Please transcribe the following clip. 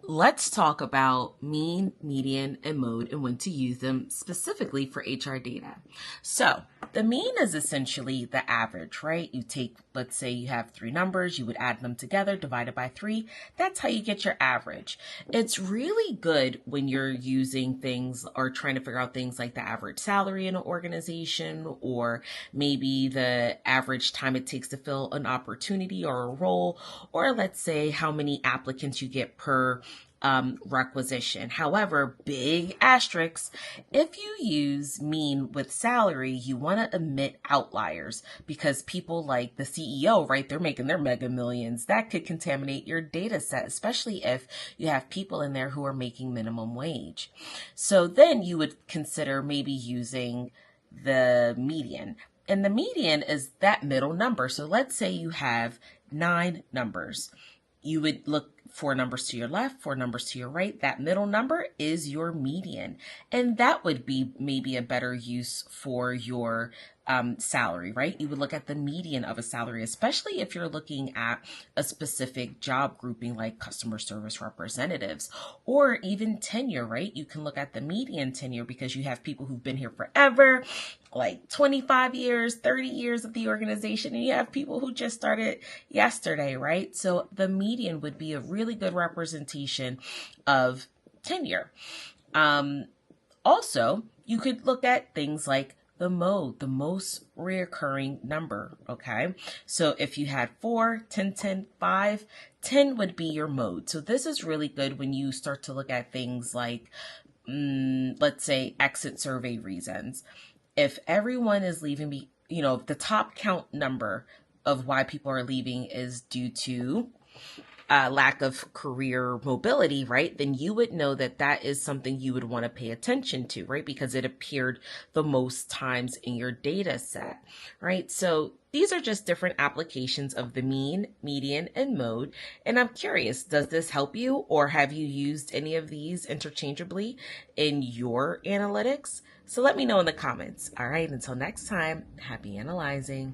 Let's talk about mean, median, and mode and when to use them specifically for HR data. So the mean is essentially the average, right? You take, let's say you have three numbers, you would add them together, divided by 3. That's how you get your average. It's really good when you're using things or trying to figure out things like the average salary in an organization, or maybe the average time it takes to fill an opportunity or a role, or let's say how many applicants you get per requisition. However, big asterisks, if you use mean with salary, you want to omit outliers because people like the CEO, right, they're making their mega millions. That could contaminate your data set, especially if you have people in there who are making minimum wage. So then you would consider maybe using the median. And the median is that middle number. So let's say you have 9 numbers. You would look 4 numbers to your left, 4 numbers to your right. That middle number is your median. And that would be maybe a better use for your salary, right? You would look at the median of a salary, especially if you're looking at a specific job grouping like customer service representatives or even tenure, right? You can look at the median tenure because you have people who've been here forever, like 25 years, 30 years of the organization, and you have people who just started yesterday, right? So the median would be a really good representation of tenure. Also, you could look at things like the mode, the most reoccurring number, okay? So if you had 4, 10, 10, 5, 10 would be your mode. So this is really good when you start to look at things like, let's say, exit survey reasons. If everyone is leaving, the top count number of why people are leaving is due to lack of career mobility, right? Then you would know that that is something you would want to pay attention to, right? Because it appeared the most times in your data set, right? So these are just different applications of the mean, median, and mode. And I'm curious, does this help you, or have you used any of these interchangeably in your analytics? So let me know in the comments. All right, until next time, happy analyzing.